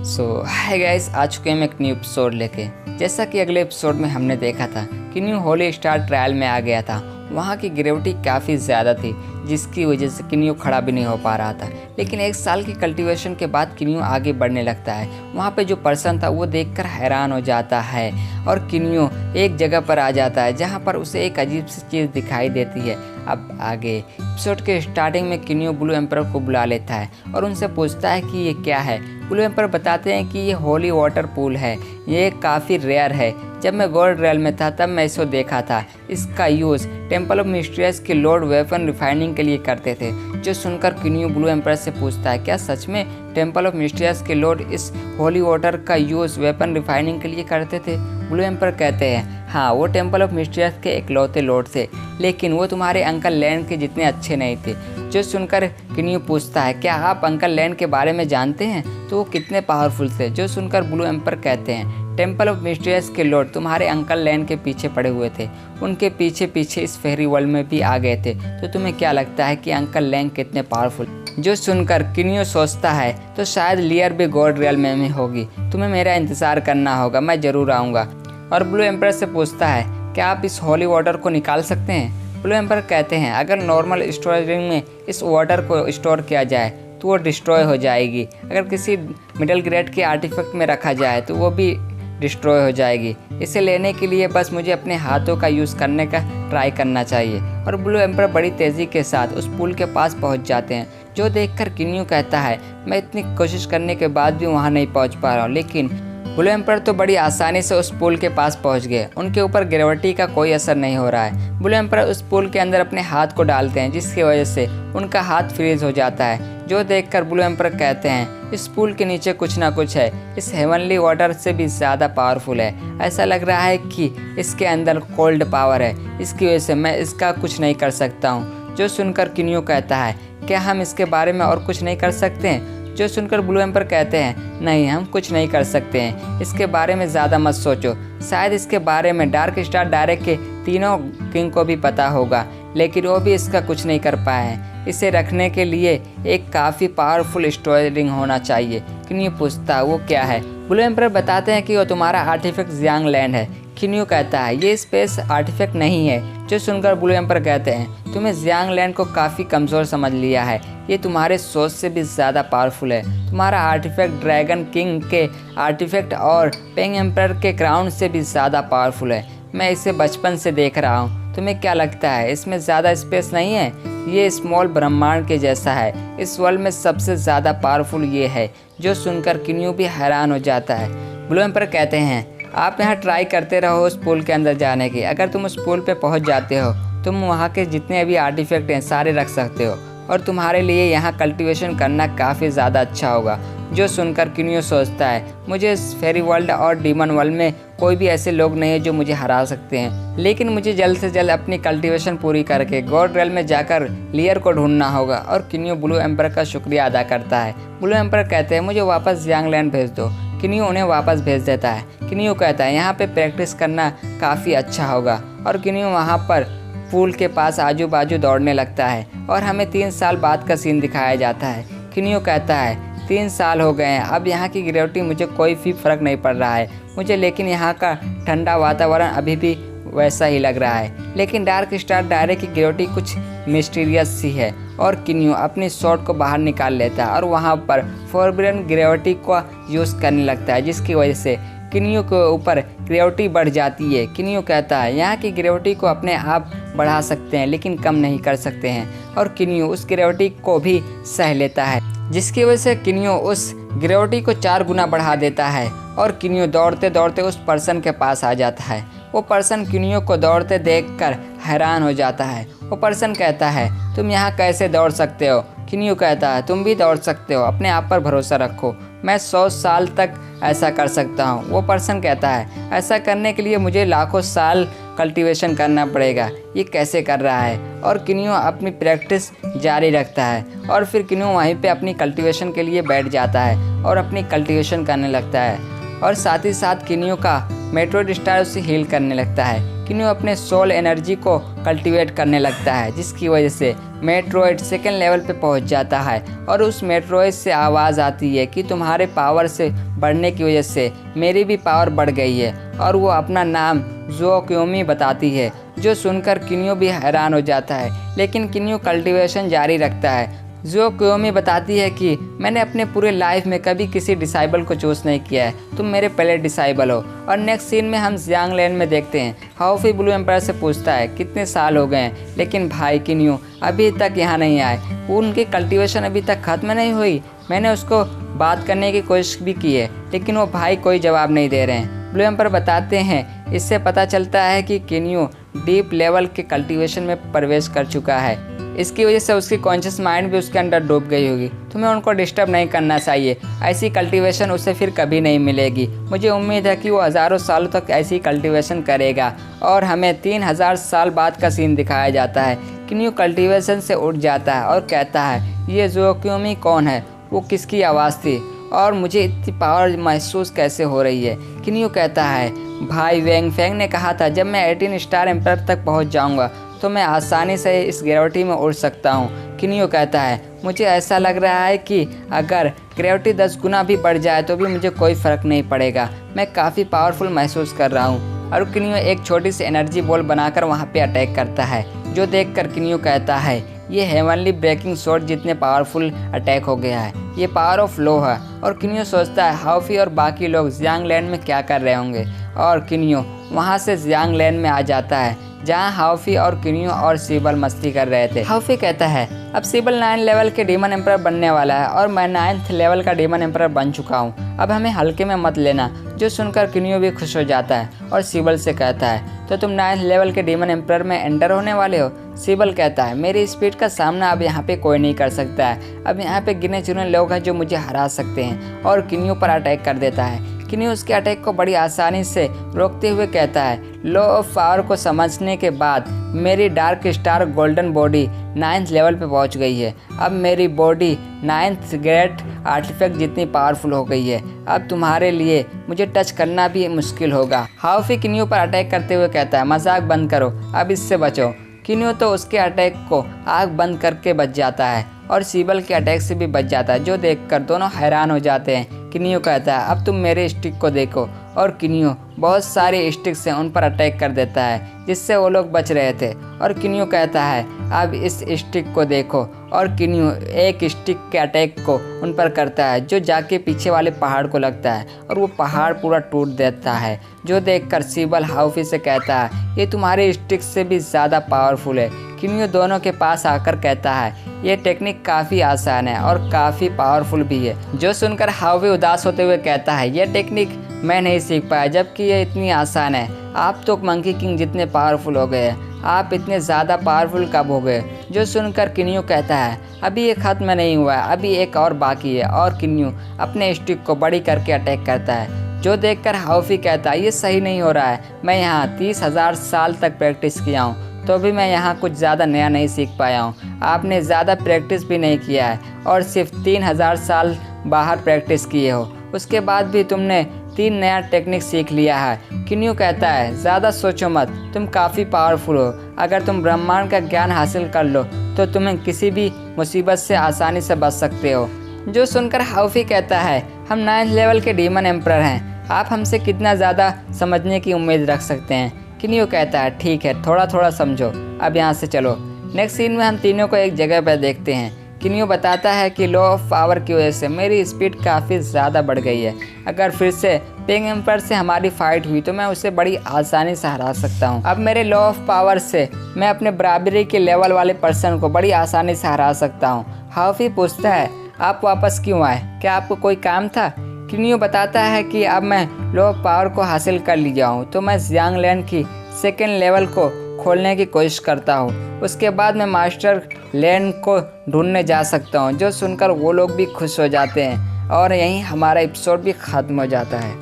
Hi guys, आ चुके हैं हम एक न्यू एपिसोड लेके। जैसा कि अगले एपिसोड में हमने देखा था कि न्यू होली स्टार ट्रायल में आ गया था। वहाँ की ग्रेविटी काफ़ी ज़्यादा थी, जिसकी वजह से किन्यू खड़ा भी नहीं हो पा रहा था। लेकिन एक साल की कल्टीवेशन के बाद किन्यू आगे बढ़ने लगता है। वहाँ पे जो पर्सन था वो देखकर हैरान हो जाता है और किन्यू एक जगह पर आ जाता है जहाँ पर उसे एक अजीब सी चीज़ दिखाई देती है। अब आगे एपिसोड के स्टार्टिंग में किन्यू ब्लू एम्पर को बुला लेता है और उनसे पूछता है कि ये क्या है। ब्लू एम्पर बताते हैं कि ये होली वाटर पूल है, ये काफ़ी रेयर है। जब मैं गोल्ड रेल में था तब मैं इसको देखा था। इसका यूज़ टेम्पल ऑफ मिस्ट्रियस के लॉर्ड वेपन रिफाइनिंग के लिए करते थे। जो सुनकर किन्यू ब्लू एम्पर से पूछता है, क्या सच में टेम्पल ऑफ मिस्ट्रियस के लॉर्ड इस होली वाटर का यूज़ वेपन रिफाइनिंग के लिए करते थे? ब्लू एम्पर कहते हैं, हाँ, वो टेम्पल ऑफ मिस्ट्रियस के इकलौते लॉर्ड थे, लेकिन वो तुम्हारे अंकल लैंड के जितने अच्छे नहीं थे। जो सुनकर किन्यू पूछता है, क्या आप अंकल लैंड के बारे में जानते हैं? तो वो कितने पावरफुल थे? जो सुनकर ब्लू एम्पर कहते हैं, टेम्पल ऑफ मिस्ट्रियस के लॉर्ड तुम्हारे अंकल लैंड के पीछे पड़े हुए थे, उनके पीछे पीछे इस फेरी वर्ल्ड में भी आ गए थे। तो तुम्हें क्या लगता है कि अंकल लैंड कितने पावरफुल? जो सुनकर किन्यू सोचता है, तो शायद लियर भी गॉड रियल में होगी। तुम्हें मेरा इंतज़ार करना होगा, मैं ज़रूर आऊँगा। और ब्लू एम्पर से पूछता है, क्या आप इस होली वाटर को निकाल सकते हैं? ब्लू एम्पर कहते हैं, अगर नॉर्मल स्टोरेज में इस वाटर को स्टोर किया जाए तो वो डिस्ट्रॉय हो जाएगी। अगर किसी मिडिल ग्रेड के आर्टिफैक्ट में रखा जाए तो वो भी डिस्ट्रॉय हो जाएगी। इसे लेने के लिए बस मुझे अपने हाथों का यूज़ करने का ट्राई करना चाहिए। और ब्लू एम्पर बड़ी तेज़ी के साथ उस पुल के पास पहुंच जाते हैं। जो देखकर किन्यू कहता है, मैं इतनी कोशिश करने के बाद भी वहां नहीं पहुंच पा रहा हूँ। लेकिन ब्लू एम्पर तो बड़ी आसानी से उस पुल के पास पहुंच गए। उनके ऊपर ग्रेविटी का कोई असर नहीं हो रहा है। ब्लू एम्पर उस पुल के अंदर अपने हाथ को डालते हैं, जिसकी वजह से उनका हाथ फ्रीज हो जाता है। जो देखकर ब्लू एम्पर कहते हैं, इस पुल के नीचे कुछ ना कुछ है, इस हेवनली वाटर से भी ज़्यादा पावरफुल है। ऐसा लग रहा है कि इसके अंदर कोल्ड पावर है, इसकी वजह से मैं इसका कुछ नहीं कर सकता हूँ। जो सुनकर किन्यू कहता है, क्या हम इसके बारे में और कुछ नहीं कर सकते हैं? जो सुनकर ब्लू एम्पर कहते हैं, नहीं, हम कुछ नहीं कर सकते हैं, इसके बारे में ज़्यादा मत सोचो। शायद इसके बारे में डार्क स्टार डायरेक्ट के तीनों किंग को भी पता होगा, लेकिन वो भी इसका कुछ नहीं कर पाए हैं। इसे रखने के लिए एक काफ़ी पावरफुल स्टोरिंग होना चाहिए। किन्यू पूछता, वो क्या है? ब्लू एम्पर बताते हैं कि वो तुम्हारा आर्टिफैक्ट जियांग लैंड है। किन्यू कहता है, ये स्पेस आर्टिफैक्ट नहीं है। जो सुनकर ब्लू एम्पर कहते हैं, तुमने जियांग लैंड को काफ़ी कमज़ोर समझ लिया है, ये तुम्हारे सोच से भी ज़्यादा पावरफुल है। तुम्हारा आर्टिफैक्ट ड्रैगन किंग के आर्टिफैक्ट और पेंग एम्पर के क्राउन से भी ज़्यादा पावरफुल है। मैं इसे बचपन से देख रहा हूँ। तुम्हें क्या लगता है, इसमें ज़्यादा स्पेस नहीं है? ये स्मॉल ब्रह्मांड के जैसा है। इस वर्ल्ड में सबसे ज़्यादा पावरफुल ये है। जो सुनकर किन्यू भी हैरान हो जाता है। ब्लू एम्पर कहते हैं, आप यहाँ ट्राई करते रहो उस पुल के अंदर जाने की। अगर तुम उस पुल पे पहुँच जाते हो, तुम वहाँ के जितने भी आर्टिफैक्ट हैं सारे रख सकते हो और तुम्हारे लिए यहाँ कल्टीवेशन करना काफ़ी ज़्यादा अच्छा होगा। जो सुनकर किन्यू सोचता है, मुझे इस फेरी वर्ल्ड और डीमन वर्ल्ड में कोई भी ऐसे लोग नहीं है जो मुझे हरा सकते हैं, लेकिन मुझे जल्द से जल्द अपनी कल्टीवेशन पूरी करके गॉड रेल में जाकर लियर को ढूंढना होगा। और किन्यू ब्लू एम्पर का शुक्रिया अदा करता है। ब्लू एम्पर कहते हैं, मुझे वापस जियांग लैंड भेज दो। किन्यू उन्हें वापस भेज देता है। किन्यू कहता है, यहाँ पे प्रैक्टिस करना काफ़ी अच्छा होगा। और किन्यू वहाँ पर पूल के पास आजू बाजू दौड़ने लगता है और हमें 3 साल बाद का सीन दिखाया जाता है। किन्यू कहता है, 3 साल हो गए हैं, अब यहाँ की ग्रेविटी मुझे कोई भी फ़र्क नहीं पड़ रहा है मुझे, लेकिन यहाँ का ठंडा वातावरण अभी भी वैसा ही लग रहा है। लेकिन डार्क स्टार डायरेक्ट की ग्रेविटी कुछ मिस्टीरियस सी है। और किन्यू अपनी शॉट को बाहर निकाल लेता है और वहाँ पर फॉरबिडन ग्रेविटी को यूज़ करने लगता है, जिसकी वजह से किन्यू के ऊपर ग्रेविटी बढ़ जाती है। किन्यू कहता है, यहाँ की ग्रेविटी को अपने आप बढ़ा सकते हैं लेकिन कम नहीं कर सकते हैं। और किन्यू उस ग्रेविटी को भी सह लेता है, जिसकी वजह से किन्यू उस ग्रेविटी को 4 गुना बढ़ा देता है। और किन्यू दौड़ते दौड़ते उस पर्सन के पास आ जाता है। वो पर्सन किन्यू को दौड़ते देखकर हैरान हो जाता है। वो पर्सन कहता है, तुम यहाँ कैसे दौड़ सकते हो? किन्यू कहता है, तुम भी दौड़ सकते हो, अपने आप पर भरोसा रखो, मैं 100 साल तक ऐसा कर सकता हूँ। वो पर्सन कहता है, ऐसा करने के लिए मुझे लाखों साल कल्टीवेशन करना पड़ेगा, ये कैसे कर रहा है? और किन्यू अपनी प्रैक्टिस जारी रखता है और फिर किन्यू वहीं पे अपनी कल्टीवेशन के लिए बैठ जाता है और अपनी कल्टीवेशन करने लगता है। और साथ ही साथ किन्यू का मेट्रोइड स्टार उसे हील करने लगता है। किन्यू अपने सोल एनर्जी को कल्टीवेट करने लगता है, जिसकी वजह से मेट्रोइड सेकंड लेवल पे पहुंच जाता है। और उस मेट्रोइड से आवाज़ आती है कि तुम्हारे पावर से बढ़ने की वजह से मेरी भी पावर बढ़ गई है। और वो अपना नाम ज़ुओक्योमी बताती है, जो सुनकर किन्यू भी हैरान हो जाता है। लेकिन किन्यू कल्टीवेशन जारी रखता है। ज़ुओक्योमी बताती है कि मैंने अपने पूरे लाइफ में कभी किसी डिसाइबल को चूज़ नहीं किया है, तुम मेरे पहले डिसाइबल हो। और नेक्स्ट सीन में हम जियांग लैंड में देखते हैं, हाओफी ब्लू एम्पायर से पूछता है कितने साल हो गए हैं, लेकिन भाई किन्यू अभी तक यहाँ नहीं आए, उनकी कल्टीवेशन अभी तक ख़त्म नहीं हुई। मैंने उसको बात करने की कोशिश भी की है, लेकिन वो भाई कोई जवाब नहीं दे रहे हैं। ब्लू एम्पायर बताते हैं इससे पता चलता है कि किन्यू डीप लेवल के कल्टीवेशन में प्रवेश कर चुका है। इसकी वजह से उसकी कॉन्शियस माइंड भी उसके अंदर डूब गई होगी। तुम्हें उनको डिस्टर्ब नहीं करना चाहिए, ऐसी कल्टीवेशन उसे फिर कभी नहीं मिलेगी। मुझे उम्मीद है कि वो हज़ारों सालों तक ऐसी कल्टीवेशन करेगा। और हमें 3000 साल बाद का सीन दिखाया जाता है। किन्यू कल्टीवेशन से उठ जाता है और कहता है ये ज़ुओक्योमी कौन है, वो किसकी आवाज़ थी और मुझे इतनी पावर महसूस कैसे हो रही है। किन्यू कहता है भाई वेंग फेंग ने कहा था जब मैं 18 स्टार एम्पायर तक पहुंच जाऊंगा तो मैं आसानी से इस ग्रेविटी में उड़ सकता हूं। किन्यू कहता है मुझे ऐसा लग रहा है कि अगर ग्रेविटी 10 गुना भी बढ़ जाए तो भी मुझे कोई फ़र्क नहीं पड़ेगा, मैं काफ़ी पावरफुल महसूस कर रहा हूँ। और किन्यू एक छोटी सी एनर्जी बॉल बनाकर वहाँ पे अटैक करता है, जो देखकर किन्यू कहता है ये हेवनली ब्रेकिंग शॉट जितने पावरफुल अटैक हो गया है, ये पावर ऑफ लो है। और किन्यू सोचता है हाओफी और बाकी लोग जियांग लैंड में क्या कर रहे होंगे। और किन्यू वहाँ से जियांग लैंड में आ जाता है, जहाँ हाओफी और किन्यू और सिबल मस्ती कर रहे थे। हाओफी कहता है अब सिबल 9 लेवल के डीमन एम्परर बनने वाला है और मैं 9th लेवल का डीमन एम्परर बन चुका हूँ, अब हमें हल्के में मत लेना। जो सुनकर किन्यू भी खुश हो जाता है और सिबल से कहता है तो तुम 9th लेवल के डीमन एम्परर में एंटर होने वाले हो। सिबल कहता है मेरी स्पीड का सामना अब यहाँ पे कोई नहीं कर सकता है, अब यहाँ पे गिने चुने लोग हैं जो मुझे हरा सकते हैं। और किन्यू पर अटैक कर देता है। किन्यू उसके अटैक को बड़ी आसानी से रोकते हुए कहता है लो ऑफ पावर को समझने के बाद मेरी dark star golden body 9th level पे पहुंच गई है। अब मेरी बॉडी 9th ग्रेट आर्टिफैक्ट जितनी पावरफुल हो गई है, अब तुम्हारे लिए मुझे टच करना भी मुश्किल होगा। हाओफी किन्यू पर अटैक करते हुए कहता है मजाक बंद करो, अब इससे बचो। किन्यू तो उसके अटैक को आँख बंद करके बच जाता है और सिबल के अटैक से भी बच जाता है, जो देखकर दोनों हैरान हो जाते हैं। किन्यू कहता है अब तुम मेरे स्टिक को देखो। और किन्यू बहुत सारे स्टिक से उन पर अटैक कर देता है, जिससे वो लोग बच रहे थे। और किन्यू कहता है अब इस स्टिक को देखो। और किन्यू एक स्टिक के अटैक को उन पर करता है, जो जाके पीछे वाले पहाड़ को लगता है और वो पहाड़ पूरा टूट देता है, जो देखकर सिबल हाओफी से कहता है ये तुम्हारे स्टिक से भी ज़्यादा पावरफुल है। किन्यू दोनों के पास आकर कहता है ये टेक्निक काफ़ी आसान है और काफ़ी पावरफुल भी है। जो सुनकर हाओफी उदास होते हुए कहता है ये टेक्निक मैं नहीं सीख पाया, जबकि ये इतनी आसान है। आप तो मंकी किंग जितने पावरफुल हो गए, आप इतने ज़्यादा पावरफुल कब हो गए। जो सुनकर किन्यू कहता है अभी ये ख़त्म नहीं हुआ है, अभी एक और बाकी है। और किन्यू अपने स्टिक को बड़ी करके अटैक करता है, जो देखकर हाओफी कहता है ये सही नहीं हो रहा है, मैं यहाँ 30,000 साल तक प्रैक्टिस किया हूँ तो भी मैं यहाँ कुछ ज़्यादा नया नहीं सीख पाया हूँ। आपने ज़्यादा प्रैक्टिस भी नहीं किया है और सिर्फ 3000 साल बाहर प्रैक्टिस किए हो, उसके बाद भी तुमने 3 नया टेक्निक सीख लिया है। किन्यू कहता है ज़्यादा सोचो मत, तुम काफ़ी पावरफुल हो। अगर तुम ब्रह्मांड का ज्ञान हासिल कर लो तो तुम्हें किसी भी मुसीबत से आसानी से बच सकते हो। जो सुनकर हाओफी कहता है हम 9th लेवल के डीमन एम्परर हैं, आप हमसे कितना ज़्यादा समझने की उम्मीद रख सकते हैं। किन्यू कहता है ठीक है, थोड़ा थोड़ा समझो, अब यहाँ से चलो। नेक्स्ट सीन में हम तीनों को एक जगह पर देखते हैं। किन्यू बताता है कि लॉ ऑफ पावर की वजह से मेरी स्पीड काफ़ी ज़्यादा बढ़ गई है। अगर फिर से पेंग एम्पर से हमारी फाइट हुई तो मैं उसे बड़ी आसानी से हरा सकता हूँ। अब मेरे लॉ ऑफ पावर से मैं अपने बराबरी के लेवल वाले पर्सन को बड़ी आसानी से हरा सकता हूँ। हाओफी पूछता है आप वापस क्यों आए, क्या आपको कोई काम था। किन्यू बताता है कि अब मैं लॉ ऑफ पावर को हासिल कर लिया हूँ तो मैं जियांग लैंड की 2nd लेवल को खोलने की कोशिश करता हूँ, उसके बाद मैं मास्टर लैंड को ढूंढने जा सकता हूँ। जो सुनकर वो लोग भी खुश हो जाते हैं और यहीं हमारा एपिसोड भी ख़त्म हो जाता है।